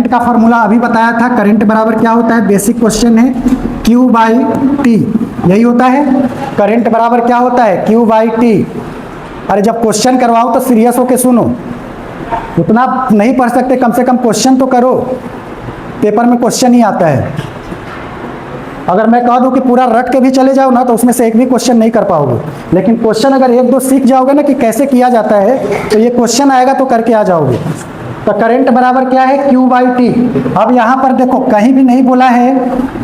Current का formula अभी बताया था। करंट बराबर क्या होता है, बेसिक क्वेश्चन है, Q/T, यही होता है। करंट बराबर क्या होता है, Q/T। अरे जब क्वेश्चन करवाओ तो सीरियस होके सुनो, उतना नहीं पढ़ सकते, कम से कम क्वेश्चन तो करो, पेपर में क्वेश्चन ही आता है। अगर मैं कह दूं कि पूरा रट के भी चले जाओ ना, तो उसमें से एक भी क्वेश्चन नहीं कर पाओगे, लेकिन क्वेश्चन अगर एक दो सीख जाओगे ना कि कैसे किया जाता है, तो ये क्वेश्चन आएगा तो करके आ जाओगे। तो करंट बराबर क्या है, Q/T। अब यहाँ पर देखो कहीं भी नहीं बोला है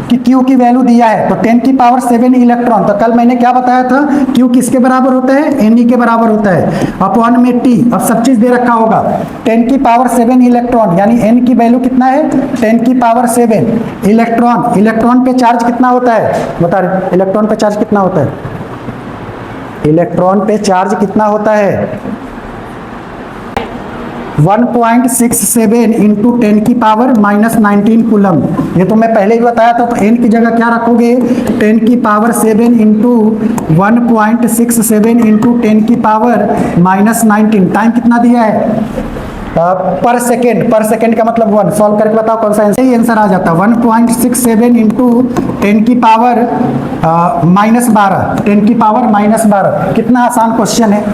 कि Q की वैल्यू दिया है, तो 10⁻7 इलेक्ट्रॉन। तो कल मैंने क्या बताया था, Q किसके बराबर होता है, Ne के बराबर होता है, अपॉन में T। अब सब चीज दे रखा होगा, 10⁻7 इलेक्ट्रॉन, यानी N की वैल्यू कितना है, 10⁻7 इलेक्ट्रॉन। इलेक्ट्रॉन पे चार्ज कितना होता है, बता रहे, इलेक्ट्रॉन पे चार्ज कितना होता है, इलेक्ट्रॉन पे चार्ज कितना होता है, 1.67 इंटू 10⁻⁻19 कूलम। ये तो मैं पहले ही बताया था। तो n की जगह क्या रखोगे, 10⁻7 इंटू 1.67 इंटू 10⁻⁻19। टाइम कितना दिया है, पर सेकेंड। पर सेकेंड का मतलब 1। सॉल्व करके बताओ कौन सा आंसर, आंसर आ जाता है 1.67 इंटू 10⁻⁻12, 10⁻⁻12। कितना आसान क्वेश्चन है।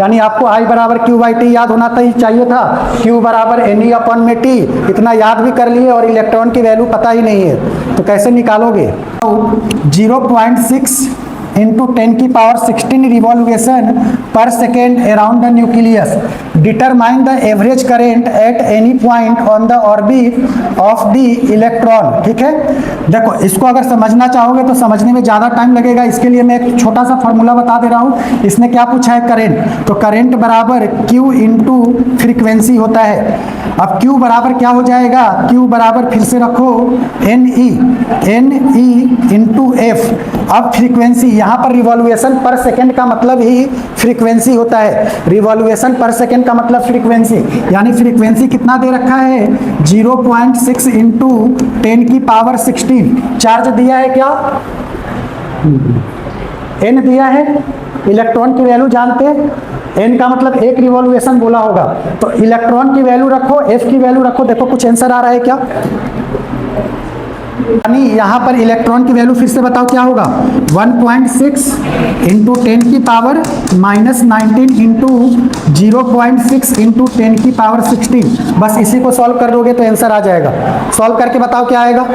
यानी आपको I बराबर Q/T याद होना चाहिए था, Q बराबर Ne अपॉन में T। इतना याद भी कर लिए और इलेक्ट्रॉन की वैल्यू पता ही नहीं है, तो कैसे निकालोगे। 0.6 इंटू 10⁻16 रिवॉल्यूशन पर second around the nucleus. Determine the average current at any point on the orbit of the electron. ठीक है, देखो इसको अगर समझना चाहोगे तो समझने में ज़्यादा टाइम लगेगा, इसके लिए मैं एक छोटा सा फॉर्मूला बता दे रहा हूँ। इसने क्या पूछा है, करेंट। तो करेंट बराबर Q इंटू फ्रीक्वेंसी होता है। अब Q बराबर क्या हो जाएगा, Q बराबर फिर से रखो Ne इंटू F। अब फ्रीक्वेंसी, यहाँ पर रिवॉल्यूशन पर सेकेंड का मतलब ही फ्रीक्वेंसी होता है। रिवॉल्यूशन पर सेकेंड का मतलब फ्रीक्वेंसी, यानी फ्रीक्वेंसी कितना दे रखा है, 0.6 इंटू 10⁻16। चार्ज दिया है क्या, N दिया है। इलेक्ट्रॉन की वैल्यू जानते हैं, N का मतलब एक रिवॉल्यूशन बोला होगा। तो इलेक्ट्रॉन की वैल्यू रखो, F की वैल्यू रखो, देखो कुछ आंसर आ रहा है क्या। यानी यहाँ पर इलेक्ट्रॉन की वैल्यू फिर से बताओ क्या होगा, 1.6 इंटू 10⁻⁻19 इंटू 0.6 इंटू 10⁻16। बस इसी को सॉल्व कर दोगे तो आंसर आ जाएगा। सॉल्व करके बताओ क्या आएगा।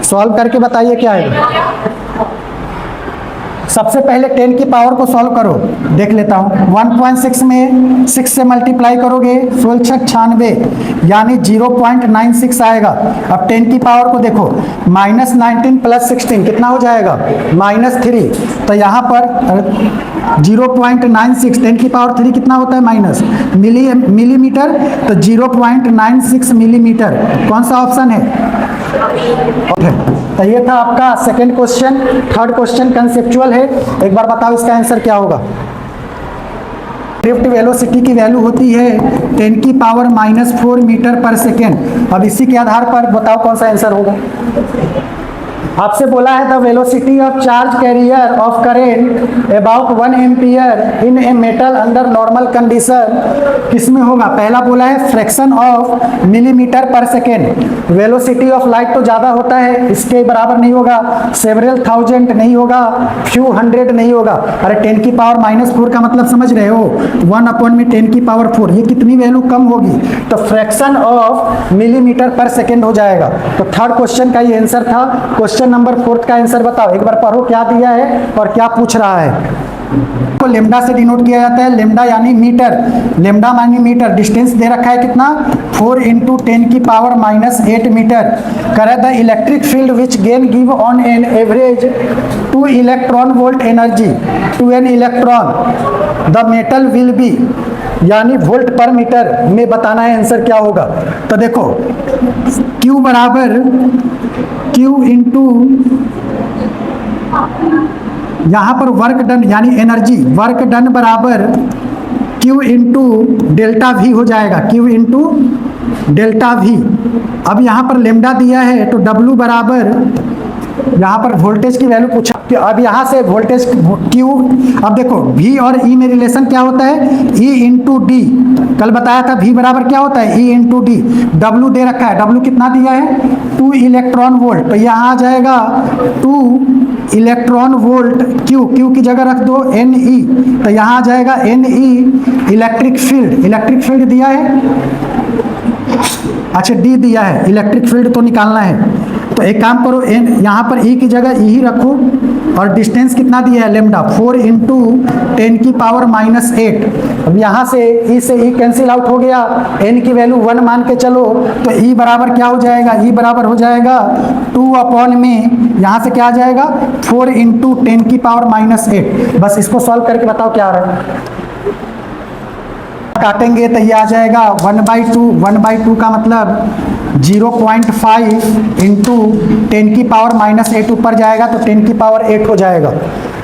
सॉल्व करके बताइए क्या आएगा। सबसे पहले 10 की पावर को सॉल्व करो, देख लेता हूँ। 1.6 में 6 से मल्टीप्लाई करोगे, 1696 यानी 0.96 आएगा। अब 10 की पावर को देखो, -19 + 16 कितना हो जाएगा, -3। तो यहाँ पर 0.96, 10 की पावर 3 कितना होता है, माइनस मिलीमीटर। तो 0.96 मिलीमीटर कौन सा ऑप्शन है। तो ये था आपका second question. Third question conceptual है, एक बार बताओ इसका आंसर क्या होगा। ड्रिफ्ट वेलोसिटी की वैल्यू होती है 10⁻⁻4 मीटर पर सेकेंड। अब इसी के आधार पर बताओ कौन सा आंसर होगा। आपसे बोला है the velocity of charge carrier of current about 1 ampere in a metal under normal condition, किसमें होगा। पहला बोला है फ्रैक्शन ऑफ मिलीमीटर पर सेकेंड। वेलोसिटी ऑफ लाइट तो ज़्यादा होता है, इसके बराबर नहीं होगा। सेवरल थाउजेंड नहीं होगा, फ्यू हंड्रेड नहीं होगा। अरे 10⁻⁻4 का मतलब समझ रहे हो, 1/10⁻4। ये कितनी वैल्यू कम होगी, तो फ्रैक्शन ऑफ मिलीमीटर पर सेकेंड हो जाएगा। तो थर्ड क्वेश्चन का ये आंसर था। क्वेश्चन नंबर 4 का आंसर बताओ, एक बार पढ़ो क्या दिया है और क्या पूछ रहा है। को लेमडा से डिनोट किया जाता है, लेमडा यानी मीटर, लेमडा मानी मीटर। डिस्टेंस दे रखा है कितना, 4 इंटू 10⁻⁻8 मीटर। करे the electric field which gain give on an average 2 electron volt energy to an electron the metal will be, यानी वोल्ट पर मीटर में बताना है आंसर क्या होगा। तो देखो Q बराबर Q इंटू यहाँ पर वर्क डन यानी एनर्जी, वर्क डन बराबर Q इंटू डेल्टा V हो जाएगा, Q इंटू डेल्टा V। अब यहाँ पर लेमडा दिया है तो W बराबर, यहाँ पर वोल्टेज की वैल्यू पूछा कि अब यहाँ से वोल्टेज Q, अब देखो V और E में रिलेशन क्या होता है, E इंटू डी। कल बताया था V बराबर क्या होता है, E इंटू डी। W दे रखा है, W कितना दिया है, 2 इलेक्ट्रॉन वोल्ट, तो यहाँ आ जाएगा 2 इलेक्ट्रॉन वोल्ट Q, Q की जगह रख दो Ne, तो यहाँ आ जाएगा Ne electric field. Electric field दिया है, अच्छा D दिया है, इलेक्ट्रिक फील्ड तो निकालना है। तो एक काम करो, यहाँ पर E की जगह E ही रखो, और डिस्टेंस कितना दिया है, लेमडा, 4 इंटू 10 की पावर -8। अब यहाँ से E से E कैंसिल आउट हो गया, n की वैल्यू 1 मान के चलो, तो E बराबर क्या हो जाएगा, E बराबर हो जाएगा 2 अपॉन में, यहाँ से क्या आ जाएगा 4 इंटू 10 की पावर -8। बस इसको सॉल्व करके बताओ क्या आ रहा है। काटेंगे तो ये आ जाएगा 1/2, 1/2 का मतलब 0.5 इंटू 10 की पावर -8, ऊपर जाएगा तो 10 की पावर 8 हो जाएगा।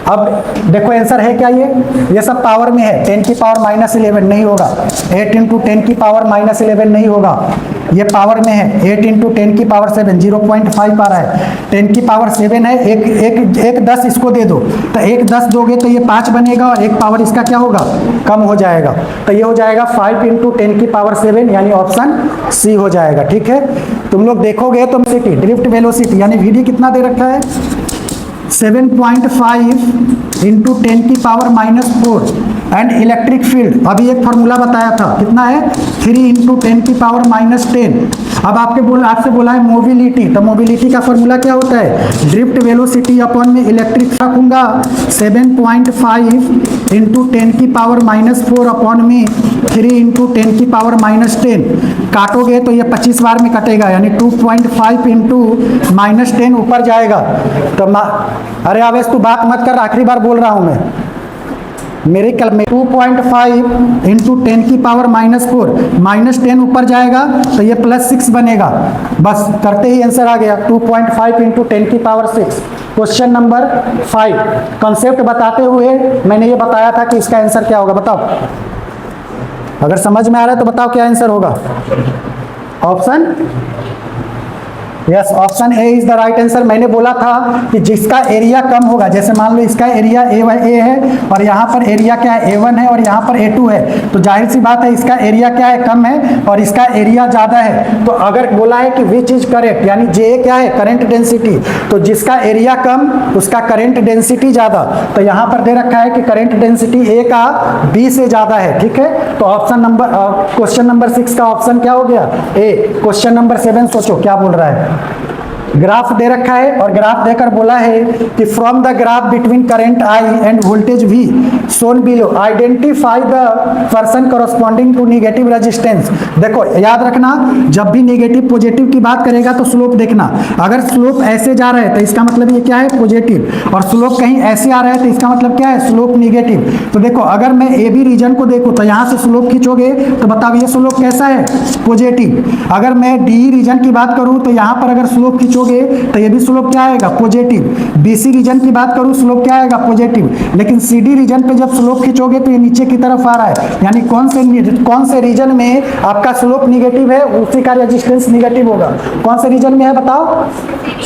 अब देखो आंसर है क्या, ये सब पावर में है, 10 की पावर -11 नहीं होगा, 8 इंटू 10 की पावर -11 नहीं होगा, ये पावर में है, 8 इंटू 10 की पावर 7, 0.5 आ रहा है, 10 की पावर 7 है, एक 10 इसको दे दो, तो एक 10 दोगे तो ये 5 बनेगा, और एक पावर इसका क्या होगा, कम हो जाएगा, तो ये हो जाएगा 5 इंटू 10 की पावर 7, यानी ऑप्शन सी हो जाएगा। ठीक है, तुम लोग देखोगे तो ड्रिफ्ट वेलोसिटी यानी वीडी कितना दे रखा है, 7.5 इंटू 10 की पावर -4, एंड इलेक्ट्रिक फील्ड अभी एक फॉर्मूला बताया था, कितना है, 3 इंटू 10 की पावर -10। अब आपसे बोला है मोबिलिटी, तो मोबिलिटी का फॉर्मूला क्या होता है, ड्रिफ्ट वेलोसिटी अपॉन में इलेक्ट्रिक रखूंगा, 7.5 इंटू 10 की पावर -4 अपॉन में 3 इंटू 10 की पावर -10। काटोगे तो ये 25 बार में कटेगा, यानी 2.5 इंटू -10 ऊपर जाएगा। तो अरे आवेश तू बात मत कर, आखिरी बार बोल रहा हूं मैं, मेरे कल में 2.5 इंटू 10 की पावर -4, -10 ऊपर जाएगा तो ये +6 बनेगा। बस करते ही आंसर आ गया, 2.5 इंटू 10 की पावर 6। क्वेश्चन नंबर 5, कॉन्सेप्ट बताते हुए मैंने ये बताया था कि इसका आंसर क्या होगा, बताओ, अगर समझ में आ रहा है तो बताओ क्या आंसर होगा। Option yes, option A is the right answer. मैंने बोला था कि जिसका एरिया कम होगा, जैसे मान लो इसका एरिया ए है, और यहाँ पर एरिया क्या है, A1 है, और यहाँ पर A2 है, तो जाहिर सी बात है इसका एरिया क्या है, कम है, और इसका एरिया ज़्यादा है। तो अगर बोला है कि विच इज करेक्ट, यानी जे क्या है, करंट डेंसिटी, तो जिसका एरिया कम उसका करंट डेंसिटी ज़्यादा, तो यहाँ पर दे रखा है कि करंट डेंसिटी ए का बी से ज़्यादा है। ठीक है, तो ऑप्शन नंबर क्वेश्चन नंबर 6 का ऑप्शन क्या हो गया, ए। क्वेश्चन नंबर 7 सोचो क्या बोल रहा है, ग्राफ दे रखा है, और ग्राफ देकर बोला है कि from the graph between current I and voltage V shown below identify the person corresponding to negative resistance. देखो याद रखना, जब भी नेगेटिव पॉजिटिव की बात करेगा तो स्लोप देखना, अगर स्लोप ऐसे जा रहा है तो इसका मतलब ये क्या है, पॉजिटिव, और स्लोप कहीं ऐसे आ रहा है तो इसका मतलब क्या है, स्लोप नेगेटिव। तो देखो अगर मैं ए बी रीजन को देखूँ तो यहाँ से स्लोप खींचोगे तो बताओ ये स्लोप कैसा है, पॉजिटिव। अगर मैं डी रीजन की बात करूँ तो यहाँ पर अगर स्लोप खींचोगे तो ये भी स्लोप क्या आएगा, पॉजिटिव। बीसी रीजन की बात करूं स्लोप क्या आएगा, पॉजिटिव। लेकिन सीडी रीजन पे जब स्लोप खींचोगे तो ये नीचे की तरफ आ रहा है, यानी कौन से रीजन में आपका स्लोप निगेटिव है उसी का रेजिस्टेंस निगेटिव होगा। कौन से रीजन में है बताओ,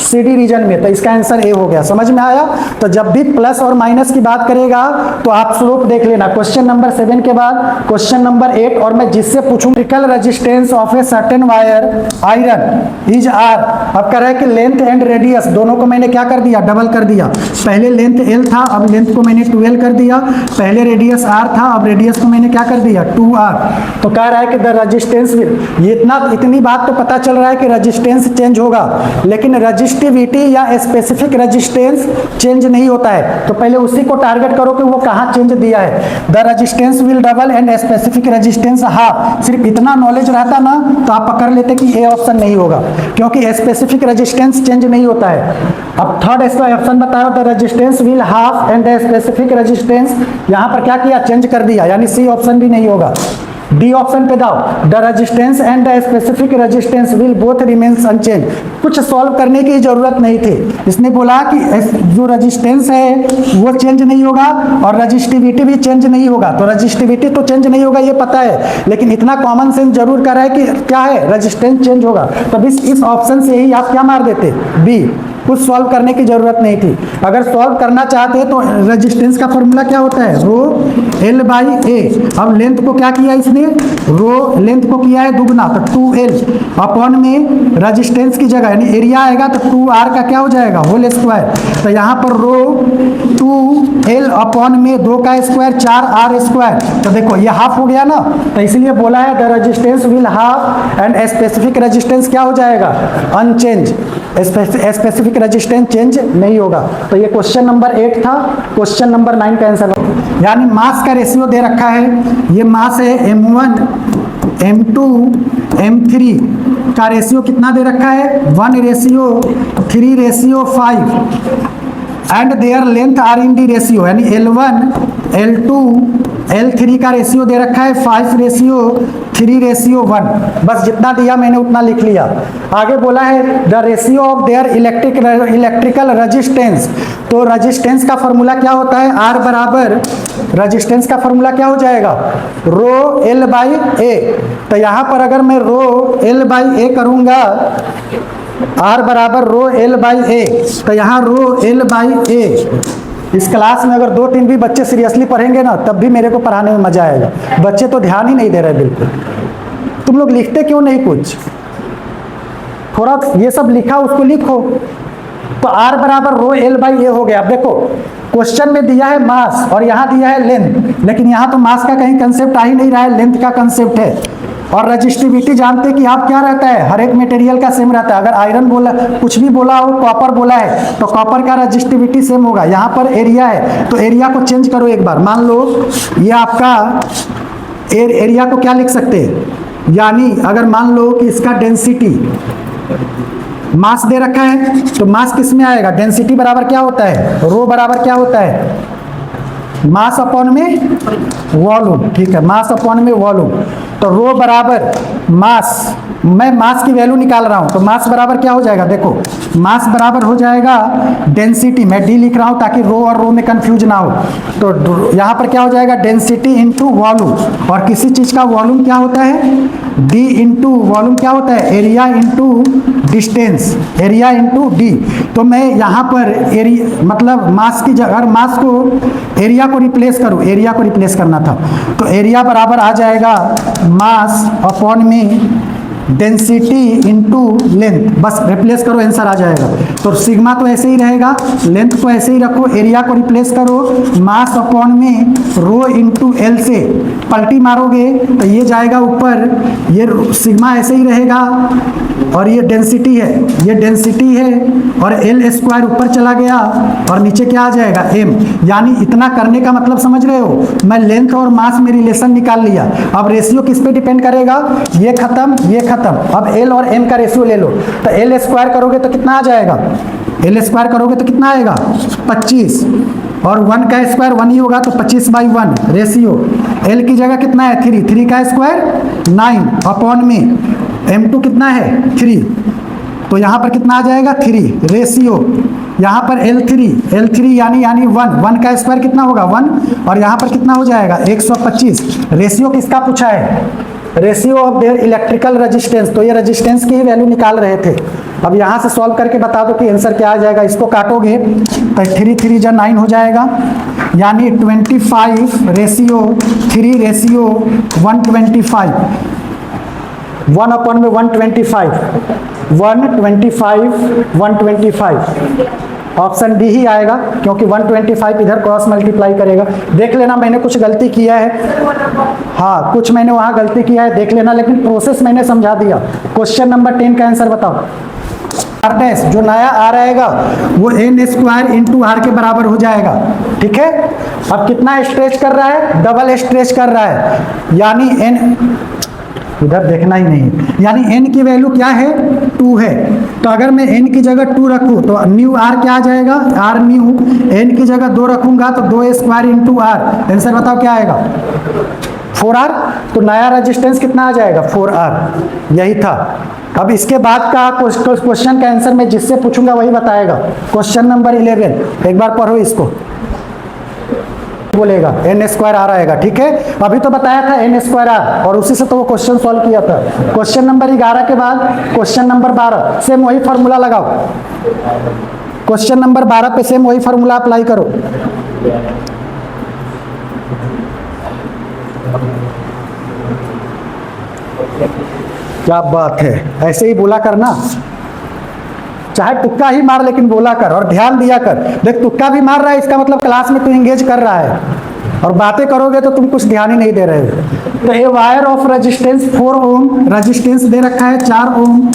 सीडी रीजन में, तो इसका आंसर ए हो गया। समझ में आया। तो जब भी प्लस और माइनस की बात करेगा तो आप स्लोप देख लेना। क्वेश्चन नंबर 7 के बाद क्वेश्चन नंबर 8, और मैं जिससे पूछूं electrical resistance of a certain wire iron is R. अब कह रहा है कि लेंथ एंड रेडियस दोनों को मैंने क्या कर दिया, डबल कर दिया। पहले लेंथ एल था, अब लेंथ को मैंने 12 कर दिया। पहले रेडियस आर था, अब रेडियस को मैंने क्या कर दिया, 2r। तो कह रहा है कि द रेजिस्टेंस इतनी बात तो पता चल रहा है कि रेजिस्टेंस चेंज होगा, लेकिन रजिस्टिविटी या स्पेसिफिक रेजिस्टेंस चेंज नहीं होता है। तो पहले उसी को टारगेट करो कि वो कहाँ चेंज दिया है। The resistance will double and specific resistance half. सिर्फ इतना नॉलेज रहता ना तो आप पकड़ लेते कि ए ऑप्शन नहीं होगा, क्योंकि स्पेसिफिक रेजिस्टेंस चेंज नहीं होता है। अब थर्ड इसका ऑप्शन बताओ, the resistance will half and the specific resistance, यहाँ पर क्या किया, चेंज कर दिया, यानी सी ऑप्शन भी नहीं होगा। डी ऑप्शन पे दाओ, the resistance and the specific resistance will both remains unchange. कुछ सॉल्व करने की जरूरत नहीं थी, इसने बोला कि जो रेजिस्टेंस है वो चेंज नहीं होगा और रजिस्टिविटी भी चेंज नहीं होगा। तो रजिस्टिविटी तो चेंज नहीं होगा ये पता है, लेकिन इतना कॉमन सेंस जरूर कर रहा है कि क्या है, रेजिस्टेंस चेंज होगा। तो इस ऑप्शन से ही आप क्या मार देते, बी। कुछ सॉल्व करने की जरूरत नहीं थी। अगर सॉल्व करना चाहते हैं तो रेजिस्टेंस का फॉर्मूला क्या होता है, रो एल बाई ए। अब लेंथ को क्या किया इसने, रो लेंथ को किया है दुगना, तो 2l अपॉन में रेजिस्टेंस की जगह यानी एरिया आएगा तो 2r का क्या हो जाएगा, होल स्क्वायर। तो यहाँ पर रो 2l अपॉन में 2 का स्क्वायर 4r स्क्वायर। तो देखो ये हाफ हो गया ना, तो इसलिए बोला है the resistance will half and specific resistance क्या हो जाएगा, अनचेंज। स्पेसिफिक रेजिस्टेंस चेंज नहीं होगा। तो ये क्वेश्चन नंबर 8 था। क्वेश्चन नंबर 9 का आंसर, यानी मास का रेशियो दे रखा है, ये मास है m1 m2 m3 का रेशियो कितना दे रखा है, 1:3:5 and their length are in the ratio यानी L1 L2 L3 का रेशियो दे रखा है 5:3:1। बस जितना दिया मैंने उतना लिख लिया। आगे बोला है the ratio of their electrical resistance. तो रेजिस्टेंस का फॉर्मूला क्या होता है, R बराबर रेजिस्टेंस का फॉर्मूला क्या हो जाएगा, रो एल बाई ए। तो यहाँ पर अगर मैं रो एल बाई ए करूँगा, R बराबर रो एल बाई ए, तो यहाँ रो एल बाई ए। इस क्लास में अगर 2-3 भी बच्चे सीरियसली पढ़ेंगे ना, तब भी मेरे को पढ़ाने में मजा आएगा। बच्चे तो ध्यान ही नहीं दे रहे बिल्कुल। तुम लोग लिखते क्यों नहीं कुछ, थोड़ा ये सब लिखा उसको लिखो। तो R बराबर रो एल बाई ए हो गया। अब देखो क्वेश्चन में दिया है मास और यहाँ दिया है लेंथ, लेकिन यहाँ तो मास का कहीं कंसेप्ट आ ही नहीं रहा है, लेंथ का कंसेप्ट है। और रजिस्टिविटी जानते हैं कि आप क्या रहता है, हर एक मटेरियल का सेम रहता है। अगर आयरन बोला, कुछ भी बोला हो, कॉपर बोला है, तो कॉपर का रजिस्टिविटी सेम होगा। यहाँ पर एरिया है तो एरिया को चेंज करो एक बार। मान लो ये आपका एरिया को क्या लिख सकते हैं, यानी अगर मान लो कि इसका डेंसिटी मास दे रखा है, तो मास किस में आएगा, डेंसिटी बराबर क्या होता है, रो बराबर क्या होता है, मास अपॉन में वॉल्यूम। ठीक है, मास अपॉन में वॉल्यूम। तो रो बराबर मास, मैं मास की वैल्यू निकाल रहा हूं, तो मास बराबर क्या हो जाएगा, देखो मास बराबर हो जाएगा डेंसिटी, मैं डी लिख रहा हूं ताकि रो और रो में कंफ्यूज ना हो। तो यहां पर क्या हो जाएगा, डेंसिटी इंटू वॉल्यूम। और किसी चीज का वॉल्यूम क्या होता है, डी इंटू वॉल्यूम क्या होता है, area into distance, area into D. तो मैं यहाँ पर एरिया मतलब मास की जगह, मास को एरिया को रिप्लेस करूँ, एरिया को रिप्लेस करना था, तो एरिया बराबर आ जाएगा मास अपॉन में डेंसिटी इंटू लेंथ। बस रिप्लेस करो, आंसर आ जाएगा। तो सिग्मा तो ऐसे ही रहेगा, लेंथ को ऐसे ही रखो, एरिया को रिप्लेस करो, मास अपॉन में रो इंटू एल से पलटी मारोगे तो ये जाएगा ऊपर, ये सिग्मा ऐसे ही रहेगा, और ये डेंसिटी है, ये डेंसिटी है, और एल स्क्वायर ऊपर चला गया और नीचे क्या आ जाएगा, एम। यानी इतना करने का मतलब समझ रहे हो, मैं लेंथ और मास में रिलेशन निकाल लिया। अब रेशियो किस पे डिपेंड करेगा, ये खत्म ये खत्म। अब एल और एम का रेशियो ले लो, तो एल स्क्वायर करोगे तो कितना आ जाएगा, एल स्क्वायर करोगे तो कितना आएगा 25, और 1 का स्क्वायर 1 ही होगा, तो 25/1 रेशियो। एल की जगह कितना है 3, 3 का स्क्वायर 9 अपॉन में m2 कितना है 3, तो यहाँ पर कितना आ जाएगा 3 रेशियो। यहाँ पर L3 यानी 1 का स्क्वायर कितना होगा 1, और यहाँ पर कितना हो जाएगा 125। रेशियो किसका पूछा है, ratio of their electrical resistance. तो ये रेजिस्टेंस की ही वैल्यू निकाल रहे थे। अब यहाँ से सॉल्व करके बता दो कि आंसर क्या आ जाएगा। इसको काटोगे तो 3 3 जा 9 हो जाएगा, यानी 25 रेशियो 3 रेशियो 125, 1 अपॉन में 125, 125 ऑप्शन डी ही आएगा, क्योंकि 125 इधर क्रॉस मल्टीप्लाई करेगा। देख लेना मैंने कुछ गलती किया है, हाँ कुछ मैंने वहाँ गलती किया है, देख लेना, लेकिन प्रोसेस मैंने समझा दिया। क्वेश्चन नंबर 10 का आंसर बताओ। आर डैश जो नया आर आएगा वो n स्क्वायर इंटू आर के बराबर हो जाएगा। ठीक है, अब कितना स्ट्रेच कर रहा है, डबल स्ट्रेच कर रहा है, यानी n इधर देखना ही नहीं, यानी n की वैल्यू क्या है 2 है। तो अगर मैं n की जगह 2 रखूँ तो न्यू r क्या आ जाएगा, r न्यू, n की जगह 2 रखूंगा तो 2 स्क्वायर इंटू r। आंसर बताओ क्या आएगा 4r। तो नया रेजिस्टेंस कितना आ जाएगा 4r, यही था। अब इसके बाद का क्वेश्चन का आंसर मैं जिससे पूछूंगा वही बताएगा। क्वेश्चन नंबर 11 एक बार पढ़ो इसको। बोलेगा एन स्क्वायर आर आएगा, ठीक है। अभी तो बताया था एन स्क्वायर आर, और उसी से तो वो क्वेश्चन सॉल्व किया था। क्वेश्चन नंबर 11 के बाद क्वेश्चन नंबर 12 सेम वही फार्मूला लगाओ। क्वेश्चन नंबर 12 पे सेम वही फार्मूला अप्लाई करो। क्या बात है, ऐसे ही बोला करना, चाहे तुक्का ही मार लेकिन बोला कर और ध्यान दिया कर। देख तुक्का भी मार रहा है, इसका मतलब क्लास में तू इंगेज कर रहा है, और बातें करोगे तो तुम कुछ ध्यान ही नहीं दे रहे हो। तो ये wire of resistance 4 ohm, resistance दे रखा है 4 ohm,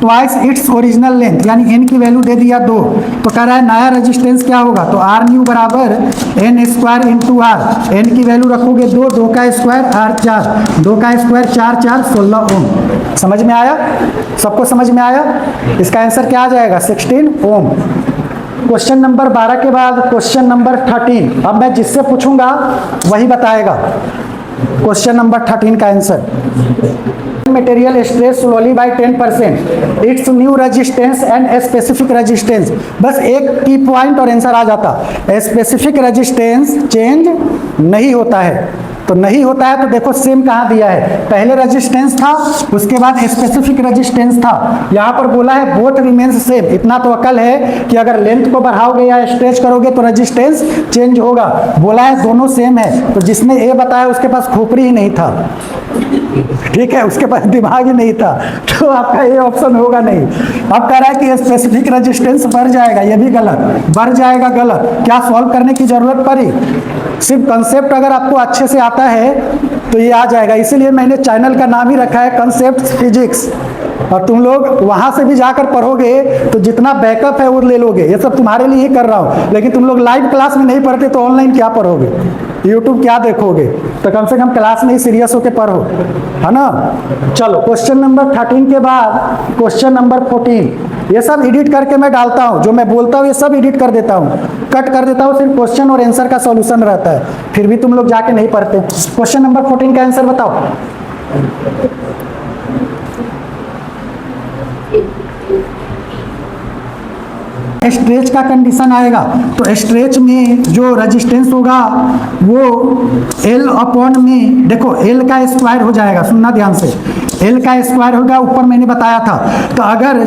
twice its original length, यानी एन की वैल्यू दे दिया 2, तो कह रहा है नया रेजिस्टेंस क्या होगा, तो आर न्यू बराबर N square into R, N की वैल्यू रखोगे 2, 2 का स्क्वायर आर 4, 2 का स्क्वायर 4, 4 16 ओम। समझ में आया? सबको समझ में आया? इसका आंसर क्या आ जाएगा 16 ओम। क्वेश्चन नंबर 12 के बाद क्वेश्चन नंबर 13, अब मैं जिससे पूछूंगा वही बताएगा। क्वेश्चन नंबर 13 का answer, material stress slowly by 10%, it's new resistance and specific resistance. बस एक की पॉइंट और आंसर आ जाता। स्पेसिफिक रेजिस्टेंस चेंज नहीं होता है, तो नहीं होता है तो देखो सेम कहाँ दिया है, पहले रेजिस्टेंस था उसके बाद स्पेसिफिक रेजिस्टेंस था, यहाँ पर बोला है बोथ रिमेन्स सेम। इतना तो अकल है कि अगर लेंथ को बढ़ाओगे या स्ट्रेच करोगे तो रेजिस्टेंस चेंज होगा, बोला है दोनों सेम है। तो जिसने ए बताया उसके पास खोपड़ी ही नहीं था, ठीक है, उसके पास दिमाग ही नहीं था, तो आपका ये ऑप्शन होगा नहीं। अब कह रहा है कि स्पेसिफिक रेजिस्टेंस बढ़ जाएगा, ये भी गलत, बढ़ जाएगा गलत, क्या सॉल्व करने की जरूरत पड़ी, सिर्फ कंसेप्ट अगर आपको अच्छे से आता है तो ये आ जाएगा। इसीलिए मैंने चैनल का नाम ही रखा है कंसेप्ट फिजिक्स, और तुम लोग वहां से भी जाकर पढ़ोगे तो जितना बैकअप है वो ले लोगे। ये सब तुम्हारे लिए ही कर रहा हूँ, लेकिन तुम लोग लाइव क्लास में नहीं पढ़ते तो ऑनलाइन क्या पढ़ोगे, यूट्यूब क्या देखोगे, तो कम से कम क्लास में ही सीरियस होकर पढ़ो, है ना। चलो क्वेश्चन नंबर 13 के बाद क्वेश्चन नंबर 14, ये सब एडिट करके मैं डालता हूँ, जो मैं बोलता हूँ ये सब एडिट कर देता हूँ, कट कर देता हूँ, सिर्फ क्वेश्चन और आंसर का सॉल्यूशन रहता है, फिर भी तुम लोग जाके नहीं पढ़ते। क्वेश्चन नंबर 14 का आंसर बताओ। स्ट्रेच का कंडीशन आएगा तो स्ट्रेच में जो रेजिस्टेंस होगा वो L अपॉन में, देखो L का स्क्वायर हो जाएगा, सुनना ध्यान से, L का स्क्वायर होगा, ऊपर मैंने बताया था। तो अगर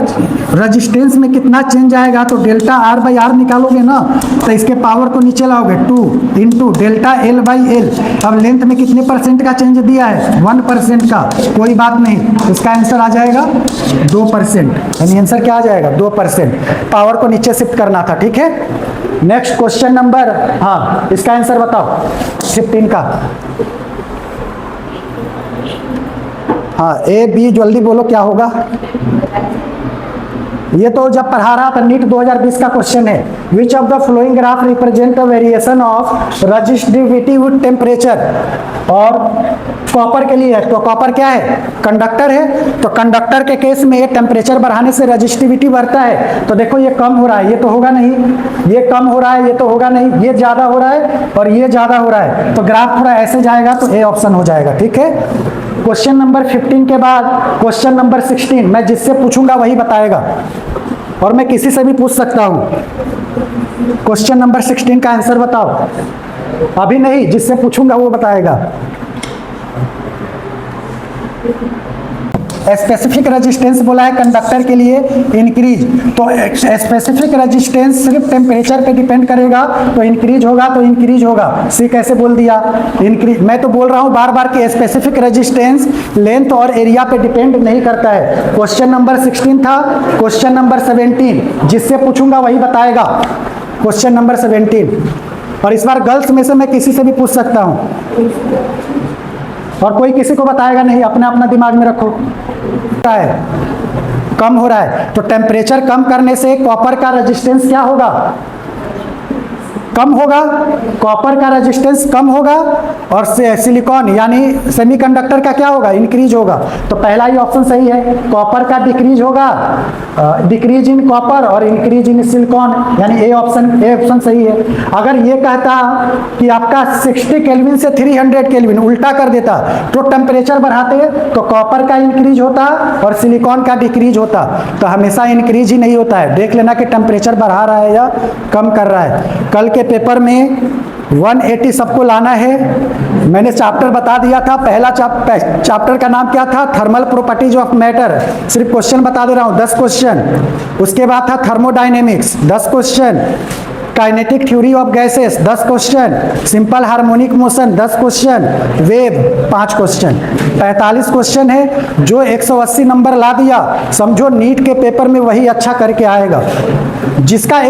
रेजिस्टेंस में कितना चेंज आएगा तो डेल्टा R बाई आर निकालोगे ना, तो इसके पावर को नीचे लाओगे 2 into delta L by L. अब लेंथ में कितने % का चेंज दिया है, 1% का, कोई बात नहीं, इसका आंसर आ जाएगा 2%, यानी आंसर क्या आ जाएगा 2%। पावर को नीचे शिफ्ट करना था, ठीक है। नेक्स्ट क्वेश्चन नंबर, हाँ इसका आंसर बताओ 15 का। हाँ ए बी जल्दी बोलो क्या होगा। ये तो जब पढ़ा रहा था नीट 2020 का क्वेश्चन है। Which of the flowing graph represent a variation of resistivity with temperature, और कॉपर के लिए है, तो कॉपर क्या है, कंडक्टर है, तो कंडक्टर के केस में टेम्परेचर बढ़ाने से रजिस्टिविटी बढ़ता है। तो देखो ये कम हो रहा है, ये तो होगा नहीं, ये कम हो रहा है, ये तो होगा नहीं, ये ज्यादा हो रहा है और ये ज्यादा हो रहा है, तो ग्राफ थोड़ा ऐसे जाएगा, तो ए ऑप्शन हो जाएगा, ठीक है। क्वेश्चन नंबर 15 के बाद क्वेश्चन नंबर 16, मैं जिससे पूछूंगा वही बताएगा, और मैं किसी से भी पूछ सकता हूं। क्वेश्चन नंबर 16 का आंसर बताओ, अभी नहीं, जिससे पूछूंगा वो बताएगा। स्पेसिफिक रेजिस्टेंस बोला है कंडक्टर के लिए इंक्रीज, तो स्पेसिफिक रेजिस्टेंस सिर्फ टेम्परेचर पे डिपेंड करेगा, तो इंक्रीज होगा, तो इंक्रीज होगा। सी कैसे बोल दिया, इंक्रीज। मैं तो बोल रहा हूं बार बार कि स्पेसिफिक रेजिस्टेंस लेंथ और एरिया पे डिपेंड नहीं करता है। क्वेश्चन नंबर 16 था, क्वेश्चन नंबर 17 जिससे पूछूंगा वही बताएगा, क्वेश्चन नंबर 17। और इस बार गर्ल्स में से मैं किसी से भी पूछ सकता हूं, और कोई किसी को बताएगा नहीं, अपना अपना दिमाग में रखो। कम हो रहा है, तो टेम्परेचर कम करने से कॉपर का रेजिस्टेंस क्या होगा, कम होगा, कॉपर का रेजिस्टेंस कम होगा, और सिलिकॉन यानी सेमीकंडक्टर का क्या होगा, इंक्रीज होगा। तो पहला ही ऑप्शन सही है, कॉपर का डिक्रीज होगा, डिक्रीज इन कॉपर और इंक्रीज इन सिलिकॉन, यानी ए ऑप्शन सही है। अगर ये कहता कि आपका 60 केल्विन से 300 केल्विन उल्टा कर देता, तो टेम्परेचर बढ़ाते तो कॉपर का इंक्रीज होता और सिलिकॉन का डिक्रीज होता, तो हमेशा इंक्रीज ही नहीं होता है। देख लेना कि टेम्परेचर बढ़ा रहा है या कम कर रहा है। कल के पेपर में 180 सबको लाना है। मैंने चैप्टर बता दिया था, पहला चैप्टर का नाम क्या था, थर्मल प्रॉपर्टीज ऑफ मैटर। सिर्फ क्वेश्चन बता दे रहा हूँ, 10 क्वेश्चन। उसके बाद था thermodynamics, 10 question. Kinetic theory of gases, 10 question. Simple harmonic motion, 10 question. Wave, 5 question. 45 question है। जो 180 नंबर ला दिया, समझो नीट के पेपर में वही अच्छा करके आएगा। जिसका